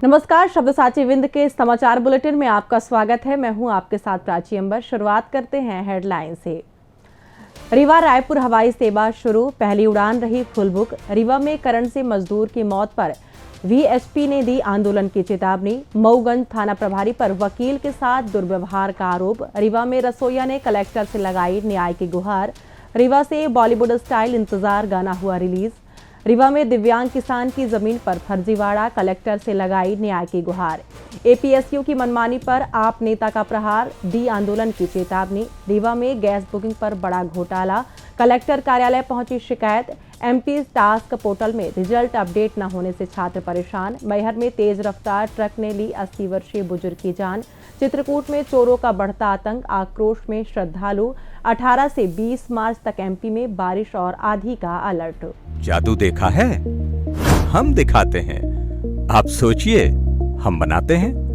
नमस्कार, शब्दसाची विंद के समाचार बुलेटिन में आपका स्वागत है। मैं हूं आपके साथ प्राची अंबर। शुरुआत करते हैं हेडलाइन से। रीवा रायपुर हवाई सेवा शुरू, पहली उड़ान रही फुल बुक। रीवा में करंट से मजदूर की मौत पर वीएसपी ने दी आंदोलन की चेतावनी। मऊगंज थाना प्रभारी पर वकील के साथ दुर्व्यवहार का आरोप। रीवा में रसोइया ने कलेक्टर से लगाई न्याय की गुहार। रीवा से बॉलीवुड स्टाइल इंतजार गाना हुआ रिलीज। रीवा में दिव्यांग किसान की जमीन पर फर्जीवाड़ा, कलेक्टर से लगाई न्याय की गुहार। एपीएसयू की मनमानी पर आप नेता का प्रहार, दी आंदोलन की चेतावनी। रीवा में गैस बुकिंग पर बड़ा घोटाला, कलेक्टर कार्यालय पहुंची शिकायत। एमपी टास्क पोर्टल में रिजल्ट अपडेट न होने से छात्र परेशान। मैहर में तेज रफ्तार ट्रक ने ली 80 वर्षीय बुजुर्ग की जान। चित्रकूट में चोरों का बढ़ता आतंक, आक्रोश में श्रद्धालु। 18 से 20 मार्च तक एमपी में बारिश और आंधी का अलर्ट। जादू देखा है, हम दिखाते हैं। आप सोचिए, हम बनाते हैं।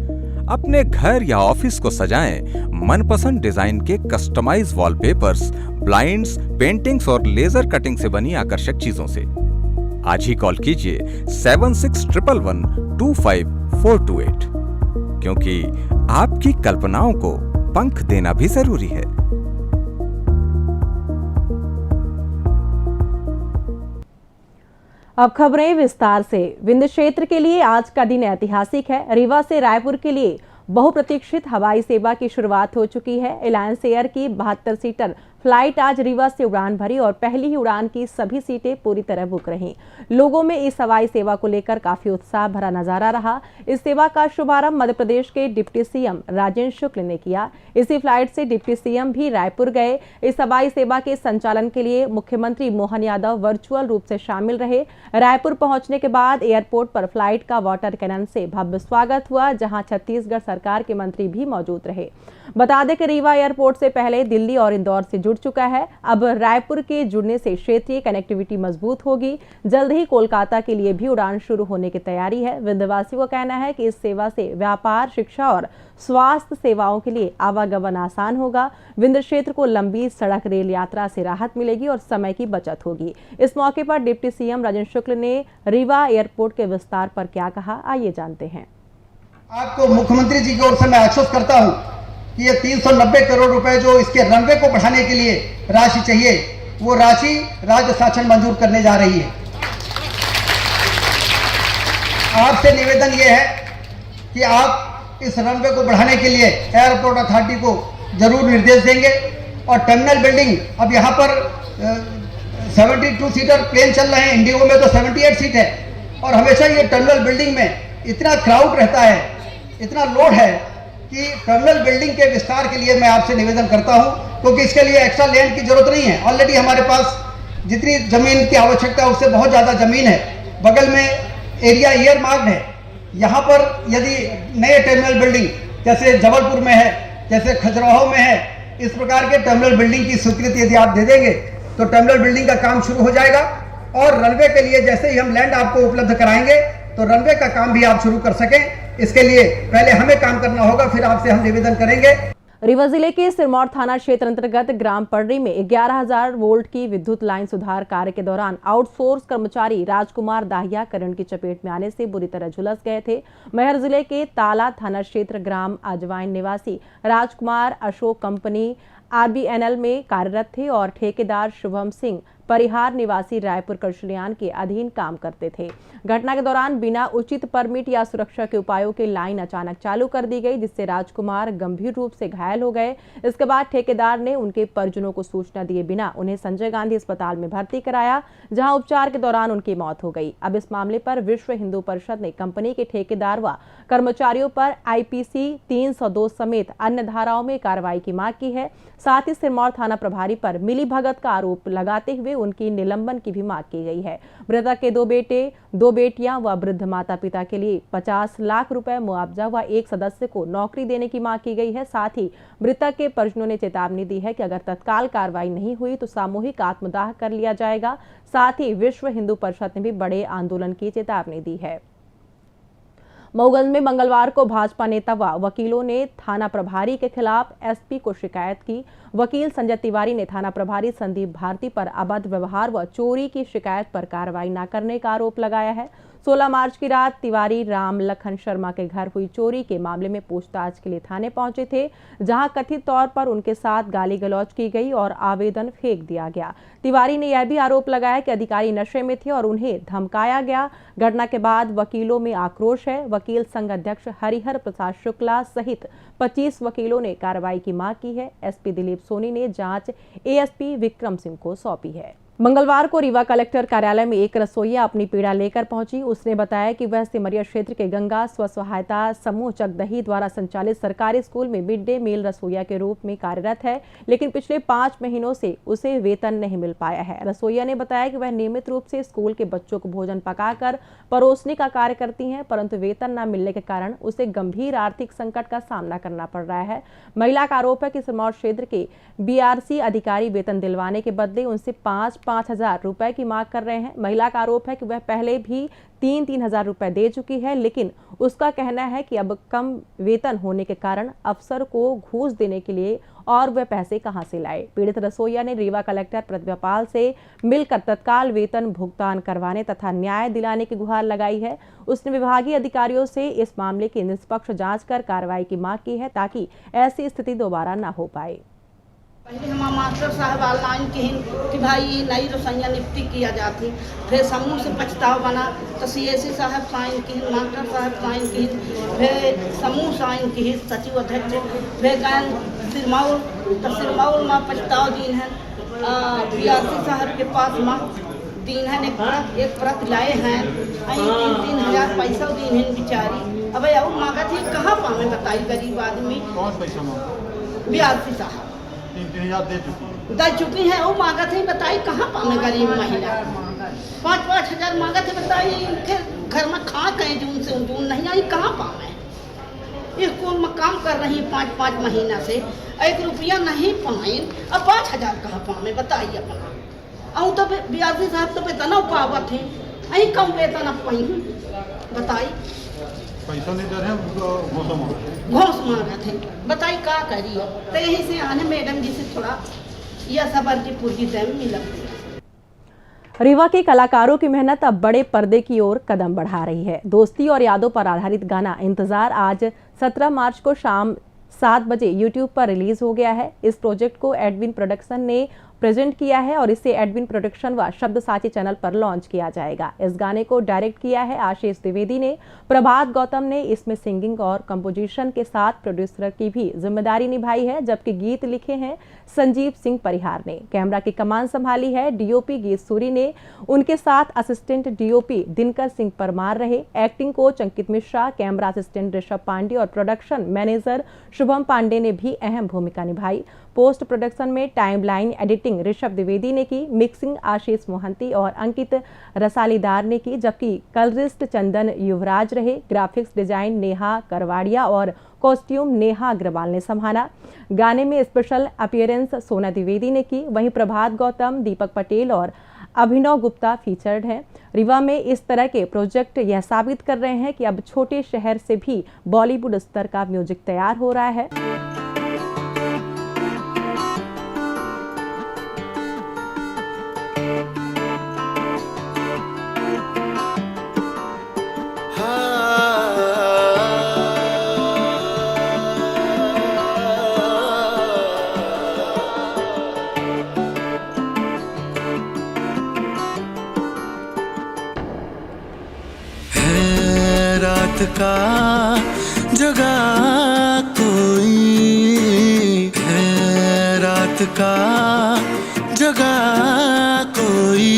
अपने घर या ऑफिस को सजाएं मनपसंद डिजाइन के कस्टमाइज वॉलपेपर्स, ब्लाइंड्स, पेंटिंग्स और लेजर कटिंग से बनी आकर्षक चीजों से। आज ही कॉल कीजिए 7611125428, क्योंकि आपकी कल्पनाओं को पंख देना भी जरूरी है। अब खबरें विस्तार से। विंध्य क्षेत्र के लिए आज का दिन ऐतिहासिक है। रीवा से रायपुर के लिए बहुप्रतीक्षित हवाई सेवा की शुरुआत हो चुकी है। एलायंस एयर की 72 सीटर फ्लाइट आज रीवा से उड़ान भरी और पहली ही उड़ान की सभी सीटें पूरी तरह बुक रहीं। लोगों में इस हवाई सेवा को लेकर काफी उत्साह भरा नजारा रहा। इस सेवा का शुभारंभ मध्य प्रदेश के डिप्टी सीएम राजेंद्र शुक्ल ने किया। इसी फ्लाइट से डिप्टी सीएम भी रायपुर गए। इस हवाई सेवा के संचालन के लिए मुख्यमंत्री मोहन यादव वर्चुअल रूप से शामिल रहे। रायपुर पहुंचने के बाद एयरपोर्ट पर फ्लाइट का वाटर कैनन से भव्य स्वागत हुआ, जहां छत्तीसगढ़ सरकार के मंत्री भी मौजूद रहे। बता दें कि रीवा एयरपोर्ट से पहले दिल्ली और इंदौर से जुड़ चुका है। अब रायपुर के जुड़ने से क्षेत्रीय कनेक्टिविटी मजबूत होगी। जल्द ही कोलकाता के लिए भी उड़ान शुरू होने की तैयारी है। विंध्यवासियों का कहना है कि इस सेवा से व्यापार, शिक्षा और स्वास्थ्य सेवाओं के लिए आवागमन आसान होगा। विंध्य क्षेत्र को लंबी सड़क रेल यात्रा से राहत मिलेगी और समय की बचत होगी। इस मौके पर डिप्टी सीएम राजेंद्र शुक्ल ने रीवा एयरपोर्ट के विस्तार पर क्या कहा, आइए जानते हैं। आपको मुख्यमंत्री जी की ओर से मैं आश्वस्त करता हूं कि ये 390 करोड़ रुपए जो इसके रनवे को बढ़ाने के लिए राशि चाहिए, वो राशि राज्य शासन मंजूर करने जा रही है। आपसे निवेदन ये है कि आप इस रनवे को बढ़ाने के लिए एयरपोर्ट अथॉरिटी को जरूर निर्देश देंगे। और टर्मिनल बिल्डिंग, अब यहाँ पर 72 सीटर प्लेन चल रहे हैं, इंडिगो में तो 78 सीट है। और हमेशा ये टर्मिनल बिल्डिंग में इतना क्राउड रहता है, इतना लोड है कि टर्मिनल बिल्डिंग के विस्तार के लिए मैं आपसे निवेदन करता हूं, क्योंकि इसके लिए एक्स्ट्रा लैंड की जरूरत नहीं है। ऑलरेडी हमारे पास जितनी जमीन की आवश्यकता है उससे बहुत ज्यादा जमीन है। बगल में एरिया ईयर मार्क्ड है। यहाँ पर यदि नए टर्मिनल बिल्डिंग जैसे जबलपुर में है, जैसे खजुराहो में है, इस प्रकार के टर्मिनल बिल्डिंग की स्वीकृति यदि आप दे देंगे तो टर्मिनल बिल्डिंग का काम शुरू हो जाएगा। और रनवे के लिए जैसे ही हम लैंड आपको उपलब्ध कराएंगे तो रनवे का काम भी आप शुरू कर सकें। इसके लिए पहले हमें काम करना होगा, फिर आपसे हम निवेदन करेंगे। रीवा जिले के सिरमौर थाना क्षेत्र अंतर्गत ग्राम पडरी में 11,000 वोल्ट की विद्युत लाइन सुधार कार्य के दौरान आउटसोर्स कर्मचारी राजकुमार दाहिया करंट की चपेट में आने से बुरी तरह झुलस गए थे। मैहर जिले के ताला थाना क्षेत्र ग्राम अजवाइन निवासी राजकुमार अशोक कंपनी आरबीएनएल में कार्यरत थे और ठेकेदार शुभम सिंह परिहार निवासी रायपुर कल्याण के अधीन काम करते थे। घटना के दौरान बिना उचित परमिट या सुरक्षा के उपायों के लाइन अचानक चालू कर दी गई, जिससे राजकुमार गंभीर रूप से घायल हो गए। इसके बाद ठेकेदार ने उनके परिजनों को सूचना दिए बिना उन्हें संजय गांधी अस्पताल में भर्ती कराया, जहां उपचार के दौरान उनकी मौत हो गई। अब इस मामले पर विश्व हिंदू परिषद ने कंपनी के ठेकेदार व कर्मचारियों पर आईपीसी 302 समेत अन्य धाराओं में कार्रवाई की मांग की है। साथ ही सिरमौर थाना प्रभारी पर मिलीभगत का आरोप लगाते हुए उनकी निलंबन की भी मांग की गई है। मृतक के 2 बेटे, 2 बेटियां व वृद्ध माता पिता के लिए 50 लाख रुपए मुआवजा व एक सदस्य को नौकरी देने की मांग की गई है। साथ ही मृतक के परिजनों ने चेतावनी दी है कि अगर तत्काल कार्रवाई नहीं हुई तो सामूहिक आत्मदाह कर लिया जाएगा। साथ ही विश्व हिंदू परिषद ने भी बड़े आंदोलन की चेतावनी दी है। मऊगंज में मंगलवार को भाजपा नेता व वकीलों ने थाना प्रभारी के खिलाफ एसपी को शिकायत की। वकील संजय तिवारी ने थाना प्रभारी संदीप भारती पर अभद्र व्यवहार व चोरी की शिकायत पर कार्रवाई न करने का आरोप लगाया है। 16 मार्च की रात तिवारी राम लखन शर्मा के घर हुई चोरी के मामले में पूछताछ के लिए थाने पहुंचे थे, जहां कथित तौर पर उनके साथ गाली गलौज की गई और आवेदन फेंक दिया गया। तिवारी ने यह भी आरोप लगाया कि अधिकारी नशे में थे और उन्हें धमकाया गया। घटना के बाद वकीलों में आक्रोश है। वकील संघ अध्यक्ष हरिहर प्रसाद शुक्ला सहित 25 वकीलों ने कार्रवाई की मांग की है। एसपी दिलीप सोनी ने जांच एएसपी विक्रम सिंह को सौंपी है। मंगलवार को रीवा कलेक्टर कार्यालय में एक रसोइया अपनी पीड़ा लेकर पहुंची। उसने बताया कि वह सिमरिया क्षेत्र के गंगा स्व सहायता समूह चकदही द्वारा संचालित सरकारी स्कूल में मिड डे मील रसोइया के रूप में कार्यरत है, लेकिन पिछले 5 महीनों से उसे वेतन नहीं मिल पाया है। रसोइया ने बताया कि वह नियमित रूप से स्कूल के बच्चों को भोजन पकाकर परोसने का कार्य करती हैं, परंतु वेतन न मिलने के कारण उसे गंभीर आर्थिक संकट का सामना करना पड़ रहा है। महिला का आरोप है कि सिरमौर क्षेत्र के बीआरसी अधिकारी वेतन दिलवाने के बदले उनसे 5-5 हजार रुपए की मांग कर रहे हैं। महिला का आरोप है कि वह पहले भी 3-3 हजार रुपए दे चुकी है, लेकिन उसका कहना है कि अब कम वेतन होने के कारण अफसर को घूस देने के लिए और वह पैसे कहां से लाए। पीड़ित रसोइया ने रीवा कलेक्टर प्रतिभा पाल से मिलकर तत्काल वेतन भुगतान करवाने तथा न्याय दिलाने की गुहार लगाई है। उसने विभागीय अधिकारियों से इस मामले की निष्पक्ष जांच कर कार्रवाई की मांग की है, ताकि ऐसी स्थिति दोबारा न हो पाए। पहले हमारे मास्टर साहब ऑनलाइन कि भाई नई रसोइयाँ नियुक्ति किया जाती, फिर समूह से प्रस्ताव बना तो सीएसी साहब साइन की, मास्टर साहब साइन की, फिर समूह साइन की, सचिव अध्यक्ष, फिर गए सिरमौर तो सिरमौर में प्रस्ताव दीन है, बीआरसी साहब के पास में दीन है, एक प्रत लाए हैं, 3-3 हजार पैसा दीन है बेचारी। अब और मांगा थी कहाँ पावे बताई गरीब आदमी। कौन पैसा मांगा? बीआरसी साहब 3-3 हजार दे चुकी है। वो मांगा थे बताई कहाँ पावे गरीब महिला। 5-5 हजार मांगा थे बताई, घर में खा गए जून से जून नहीं आई, कहाँ पावे। स्कूल में काम कर रही 5-5 महीना से 1 रुपया नहीं पाए, अब 5 हजार कहाँ पावे बताइए अपना। और तो बीआरसी साहब तो वेतन पावा थे, अही कम वेतन अब पाई बताई। पैसा नहीं दे रहे हैं, घोष मांगा थे बताई का करी। तो यहीं से आने मैडम जी से थोड़ा यह सबर की पूरी टाइम मिला। रीवा के कलाकारों की मेहनत अब बड़े पर्दे की ओर कदम बढ़ा रही है। दोस्ती और यादों पर आधारित गाना इंतजार आज 17 मार्च को शाम 7 बजे यूट्यूब पर रिलीज हो गया है। इस प्रोजेक्ट को एडविन प्रोडक्शन ने प्रेजेंट किया है और इसे एडविन प्रोडक्शन व शब्द साथी चैनल पर लॉन्च किया जाएगा। इस गाने को डायरेक्ट किया है आशीष द्विवेदी ने। प्रभात गौतम ने इसमें सिंगिंग और कंपोजिशन के साथ प्रोड्यूसर की भी जिम्मेदारी निभाई है, जबकि गीत लिखे हैं संजीव सिंह परिहार ने। कैमरा की कमान संभाली है डीओपी गीत सूरी ने। उनके साथ असिस्टेंट डीओपी दिनकर सिंह परमार रहे। एक्टिंग कोच अंकित मिश्रा, कैमरा असिस्टेंट ऋषभ पांडे और प्रोडक्शन मैनेजर शुभम पांडे ने भी अहम भूमिका निभाई। पोस्ट प्रोडक्शन में टाइमलाइन एडिटिंग ऋषभ द्विवेदी ने की। मिक्सिंग आशीष मोहंती और अंकित रसालीदार ने की, जबकि कलरिस्ट चंदन युवराज रहे। ग्राफिक्स डिजाइन नेहा करवाड़िया और कॉस्ट्यूम नेहा अग्रवाल ने संभाला। गाने में स्पेशल अपीयरेंस सोना द्विवेदी ने की। वहीं प्रभात गौतम, दीपक पटेल और अभिनव गुप्ता फीचर्ड हैं। रीवा में इस तरह के प्रोजेक्ट यह साबित कर रहे हैं कि अब छोटे शहर से भी बॉलीवुड स्तर का म्यूजिक तैयार हो रहा है। रात का जगा कोई है, रात का जगा कोई।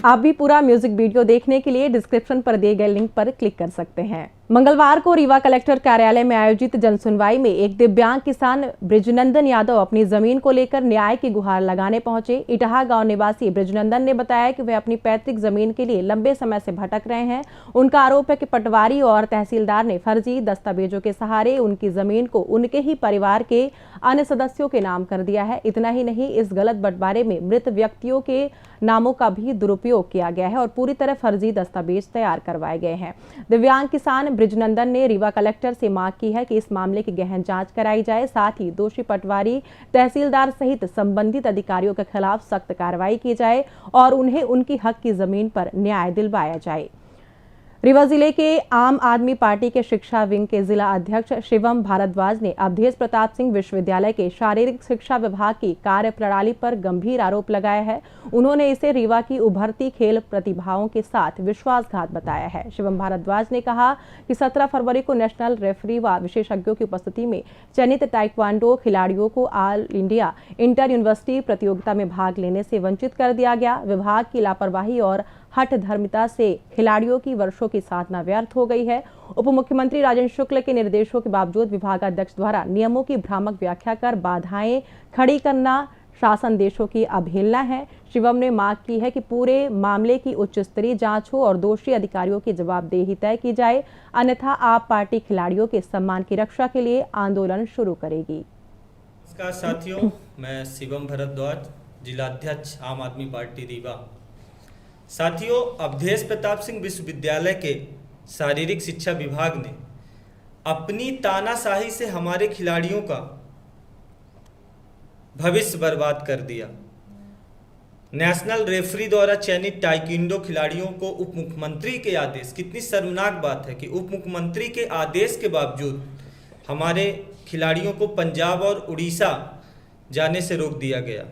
आप भी पूरा म्यूजिक वीडियो देखने के लिए डिस्क्रिप्शन पर दिए गए लिंक पर क्लिक कर सकते हैं। मंगलवार को रीवा कलेक्टर कार्यालय में आयोजित जनसुनवाई में एक दिव्यांग किसान ब्रिजनंदन यादव अपनी जमीन को लेकर न्याय की गुहार लगाने पहुंचे। इटहा गांव निवासी ब्रिजनंदन ने बताया कि वे अपनी पैतृक जमीन के लिए लंबे समय से भटक रहे हैं। उनका आरोप है कि पटवारी और तहसीलदार ने फर्जी दस्तावेजों के सहारे उनकी जमीन को उनके ही परिवार के अन्य सदस्यों के नाम कर दिया है। इतना ही नहीं, इस गलत बंटवारे में मृत व्यक्तियों के नामों का भी दुरुपयोग किया गया है और पूरी तरह फर्जी दस्तावेज तैयार करवाए गए हैं। दिव्यांग किसान ब्रिजनंदन ने रीवा कलेक्टर से मांग की है कि इस मामले की गहन जांच कराई जाए, साथ ही दोषी पटवारी, तहसीलदार सहित संबंधित अधिकारियों के खिलाफ सख्त कार्रवाई की जाए और उन्हें उनकी हक की जमीन पर न्याय दिलवाया जाए। रीवा जिले के आम आदमी पार्टी के शिक्षा विंग के जिला अध्यक्ष शिवम भारद्वाज ने अवधेश प्रताप सिंह विश्वविद्यालय के शारीरिक शिक्षा विभाग की कार्य प्रणाली पर गंभीर आरोप लगाया है। उन्होंने इसे रीवा की उभरती खेल प्रतिभाओं के साथ विश्वासघात बताया है। शिवम भारद्वाज ने कहा कि 17 फरवरी को नेशनल रेफरी व विशेषज्ञों की उपस्थिति में चयनित ताइक्वांडो खिलाड़ियों को ऑल इंडिया इंटर यूनिवर्सिटी प्रतियोगिता में भाग लेने से वंचित कर दिया गया। विभाग की लापरवाही और हठ धर्मिता से खिलाड़ियों की वर्षों की साधना व्यर्थ हो गई है। उप मुख्यमंत्री राजेंद्र शुक्ल के निर्देशों के बावजूद विभागाध्यक्ष द्वारा नियमों की भ्रामक व्याख्या कर बाधाएं खड़ी करना शासन देशों की अवहेलना है। शिवम ने मांग की है कि पूरे मामले की उच्च स्तरीय जांच हो और दोषी अधिकारियों की जवाबदेही तय की जाए, अन्यथा आप पार्टी खिलाड़ियों के सम्मान की रक्षा के लिए आंदोलन शुरू करेगी। नमस्कार साथियों, मैं शिवम भारद्वाज, जिला अध्यक्ष आम आदमी पार्टी रीवा। साथियों, अवधेश प्रताप सिंह विश्वविद्यालय के शारीरिक शिक्षा विभाग ने अपनी तानाशाही से हमारे खिलाड़ियों का भविष्य बर्बाद कर दिया। नेशनल रेफरी द्वारा चयनित ताइक्वांडो खिलाड़ियों को उप मुख्यमंत्री के आदेश, कितनी शर्मनाक बात है कि उप मुख्यमंत्री के आदेश के बावजूद हमारे खिलाड़ियों को पंजाब और उड़ीसा जाने से रोक दिया गया।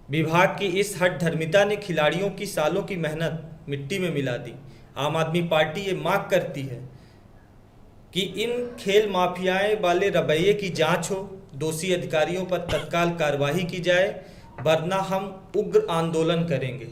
विभाग की इस हठ धर्मिता ने खिलाड़ियों की सालों की मेहनत मिट्टी में मिला दी। आम आदमी पार्टी ये मांग करती है कि इन खेल माफियाएं वाले रवैये की जांच हो, दोषी अधिकारियों पर तत्काल कार्रवाई की जाए, वरना हम उग्र आंदोलन करेंगे।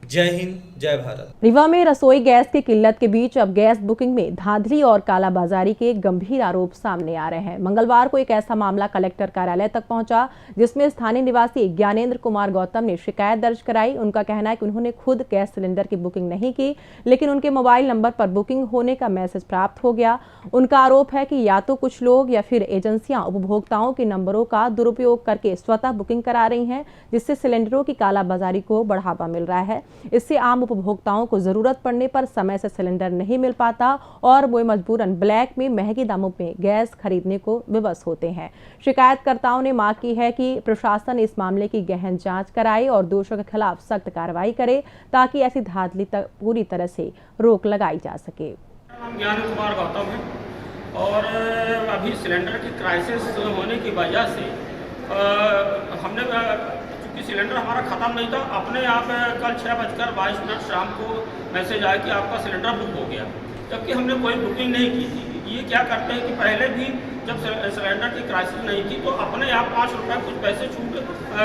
जय हिंद, जय भारत। रीवा में रसोई गैस की किल्लत के बीच अब गैस बुकिंग में धांधली और कालाबाजारी के गंभीर आरोप सामने आ रहे हैं। मंगलवार को एक ऐसा मामला कलेक्टर कार्यालय तक पहुंचा जिसमें स्थानीय निवासी ज्ञानेंद्र कुमार गौतम ने शिकायत दर्ज कराई। उनका कहना है कि उन्होंने खुद गैस सिलेंडर की बुकिंग नहीं की, लेकिन उनके मोबाइल नंबर पर बुकिंग होने का मैसेज प्राप्त हो गया। उनका आरोप है कि या तो कुछ लोग या फिर एजेंसियां उपभोक्ताओं के नंबरों का दुरुपयोग करके स्वतः बुकिंग करा रही हैं, जिससे सिलेंडरों की कालाबाजारी को बढ़ावा मिल रहा है। इससे आम उपभोक्ताओं को जरूरत पड़ने पर समय से सिलेंडर नहीं मिल पाता और वो मजबूरन ब्लैक में महंगे दामों में गैस खरीदने को विवश होते हैं। शिकायतकर्ताओं ने मांग की है कि प्रशासन इस मामले की गहन जांच कराए और दोषियों के खिलाफ सख्त कार्रवाई करे, ताकि ऐसी धांधली तक पूरी तरह से रोक लगाई जा सके। ज्ञानेंद्र कुमार गौतम है और अभी सिलेंडर की क्राइसिस होने की वजह से हमने कि सिलेंडर हमारा ख़त्म नहीं था, अपने आप कल 6:22 शाम को मैसेज आया कि आपका सिलेंडर बुक हो गया, जबकि हमने कोई बुकिंग नहीं की थी। ये क्या करते हैं कि पहले भी जब सिलेंडर की क्राइसिस नहीं थी तो अपने आप 5 रुपये कुछ पैसे छूट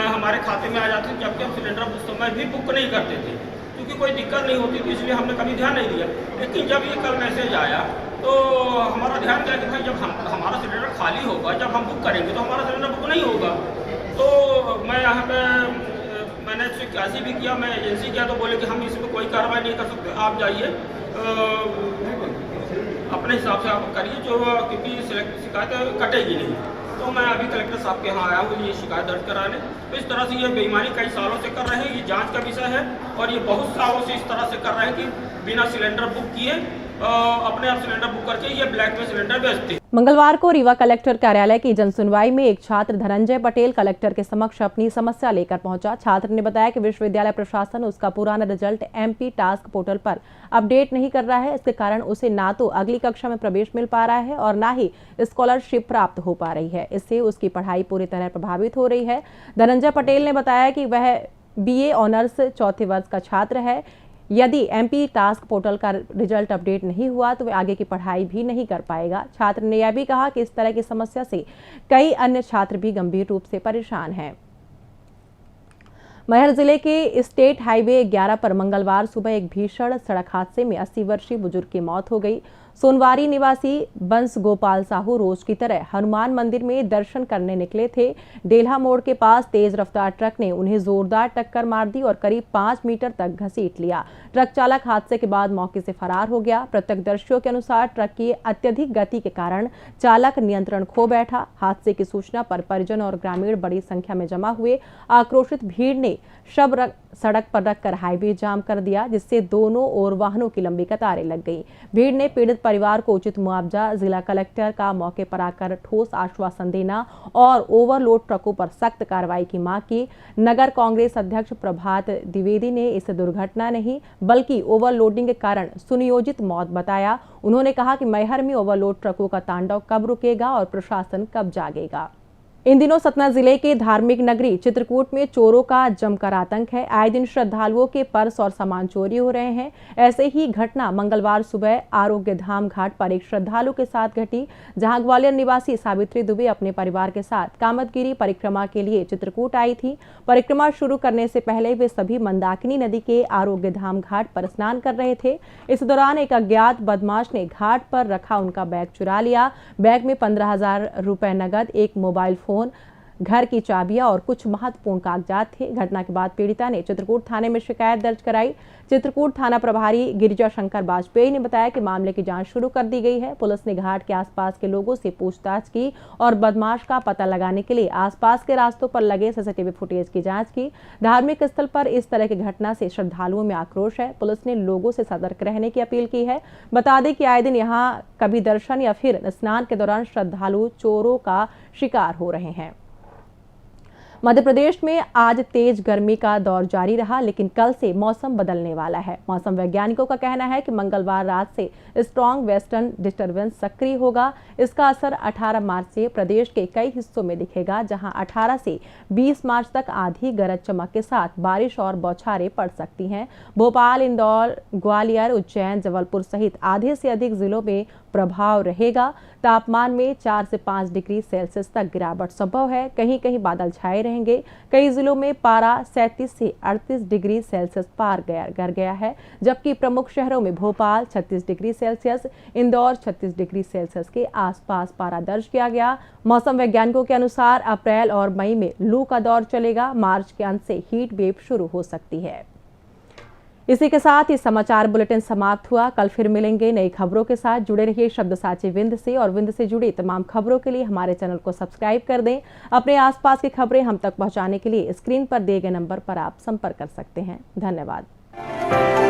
हमारे खाते में आ जाते थे, जबकि हम सिलेंडर उस समय भी बुक नहीं करते थे क्योंकि कोई दिक्कत नहीं होती थी, इसलिए हमने कभी ध्यान नहीं दिया। लेकिन जब ये कल मैसेज आया तो हमारा ध्यान गया कि भाई जब हमारा सिलेंडर खाली होगा, जब हम बुक करेंगे तो हमारा सिलेंडर बुक नहीं होगा। तो मैं यहाँ पे मैंने कैसे भी किया, मैं एजेंसी किया तो बोले कि हम इसमें कोई कार्रवाई नहीं कर सकते, आप जाइए अपने हिसाब से आप करिए, जो क्योंकि शिकायत कटेगी नहीं। तो मैं अभी कलेक्टर साहब के यहाँ आया हूँ ये शिकायत दर्ज कराने। तो इस तरह से ये बेईमानी कई सालों से कर रहे हैं, ये जांच का विषय है और ये बहुत सालों से इस तरह से कर रहे हैं कि बिना सिलेंडर बुक किए अपने आप सिलेंडर बुक करके ये ब्लैक में सिलेंडर बेचते। मंगलवार को रीवा कलेक्टर कार्यालय की जनसुनवाई में एक छात्र धनंजय पटेल कलेक्टर के समक्ष अपनी समस्या लेकर पहुंचा। छात्र ने बताया कि विश्वविद्यालय प्रशासन उसका पुराना रिजल्ट एमपी टास्क पोर्टल पर अपडेट नहीं कर रहा है। इसके कारण उसे ना तो अगली कक्षा में प्रवेश मिल पा रहा है और ना ही स्कॉलरशिप प्राप्त हो पा रही है। इससे उसकी पढ़ाई पूरी तरह प्रभावित हो रही है। धनंजय पटेल ने बताया कि वह BA ऑनर्स 4थे वर्ष का छात्र है। यदि एमपी टास्क पोर्टल का रिजल्ट अपडेट नहीं हुआ तो वह आगे की पढ़ाई भी नहीं कर पाएगा। छात्र ने यह भी कहा कि इस तरह की समस्या से कई अन्य छात्र भी गंभीर रूप से परेशान हैं। मैहर जिले के स्टेट हाईवे 11 पर मंगलवार सुबह एक भीषण सड़क हादसे में 80 वर्षीय बुजुर्ग की मौत हो गई। सोनवारी निवासी बंस गोपाल साहू रोज की तरह हनुमान मंदिर में दर्शन करने निकले थे। डेल्हा मोड़ के पास तेज रफ्तार ट्रक ने उन्हें जोरदार टक्कर मार दी और करीब 5 मीटर तक घसीट लिया। ट्रक चालक हादसे के बाद मौके से फरार हो गया। प्रत्यक्षदर्शियों के अनुसार ट्रक की अत्यधिक गति के कारण चालक नियंत्रण खो बैठा। हादसे की सूचना पर परिजन और ग्रामीण बड़ी संख्या में जमा हुए। आक्रोशित भीड़ ने शव सड़क पर रखकर हाईवे जाम कर दिया, जिससे दोनों ओर वाहनों की लंबी कतारें लग गई। भीड़ ने पीड़ित परिवार को उचित मुआवजा, जिला कलेक्टर का मौके पर आकर ठोस आश्वासन देना और ओवरलोड ट्रकों पर सख्त कार्रवाई की मांग की। नगर कांग्रेस अध्यक्ष प्रभात द्विवेदी ने इसे दुर्घटना नहीं बल्कि ओवरलोडिंग के कारण सुनियोजित मौत बताया। उन्होंने कहा कि मैहर में ओवरलोड ट्रकों का तांडव कब रुकेगा और प्रशासन कब जागेगा। इन दिनों सतना जिले के धार्मिक नगरी चित्रकूट में चोरों का जमकर आतंक है। आए दिन श्रद्धालुओं के पर्स और सामान चोरी हो रहे हैं। ऐसे ही घटना मंगलवार सुबह आरोग्य धाम घाट पर एक श्रद्धालु के साथ घटी, जहां ग्वालियर निवासी सावित्री दुबे अपने परिवार के साथ कामदगिरी परिक्रमा के लिए चित्रकूट आई थी। परिक्रमा शुरू करने से पहले वे सभी मंदाकिनी नदी के आरोग्य धाम घाट पर स्नान कर रहे थे। इस दौरान एक अज्ञात बदमाश ने घाट पर रखा उनका बैग चुरा लिया। बैग में 15,000 रुपए नगद, एक मोबाइल फोन, घर की चाबियां और कुछ महत्वपूर्ण कागजात थे। घटना के बाद पीड़िता ने चित्रकूट थाने में शिकायत दर्ज कराई। चित्रकूट थाना प्रभारी गिरिजा शंकर वाजपेयी ने बताया कि मामले की जांच शुरू कर दी गई है। पुलिस ने घाट के आसपास के लोगों से पूछताछ की और बदमाश का पता लगाने के लिए आसपास के रास्तों पर लगे सीसीटीवी फुटेज की जांच की। धार्मिक स्थल पर इस तरह की घटना से श्रद्धालुओं में आक्रोश है। पुलिस ने लोगों से सतर्क रहने की अपील की है। बता दें कि आए दिन यहाँ कभी दर्शन या फिर स्नान के दौरान श्रद्धालु चोरों का शिकार हो रहे हैं। मध्य प्रदेश में आज तेज गर्मी का दौर जारी रहा, लेकिन कल से मौसम बदलने वाला है। मौसम वैज्ञानिकों का कहना है कि मंगलवार रात से स्ट्रॉन्ग वेस्टर्न डिस्टर्बेंस सक्रिय होगा। इसका असर 18 मार्च से प्रदेश के कई हिस्सों में दिखेगा, जहां 18 से 20 मार्च तक आंधी गरज चमक के साथ बारिश और बौछारें पड़ सकती हैं। भोपाल, इंदौर, ग्वालियर, उज्जैन, जबलपुर सहित आधे से अधिक जिलों में प्रभाव रहेगा। तापमान में 4 से 5 डिग्री सेल्सियस तक गिरावट संभव है। कहीं कहीं बादल छाए रहेंगे। कई जिलों में पारा 37 से 38 डिग्री सेल्सियस पार कर गया है, जबकि प्रमुख शहरों में Bhopal 36 degree Celsius, Indore 36 degree Celsius के आसपास पारा दर्ज किया गया। मौसम वैज्ञानिकों के अनुसार अप्रैल और मई में लू का दौर चलेगा। मार्च के अंत से हीट वेव शुरू हो सकती है। इसी के साथ ही समाचार बुलेटिन समाप्त हुआ। कल फिर मिलेंगे नई खबरों के साथ। जुड़े रहिए शब्दसाची विंध्य से और विंध्य से जुड़ी तमाम खबरों के लिए हमारे चैनल को सब्सक्राइब कर दें। अपने आसपास की खबरें हम तक पहुंचाने के लिए स्क्रीन पर दिए गए नंबर पर आप संपर्क कर सकते हैं। धन्यवाद।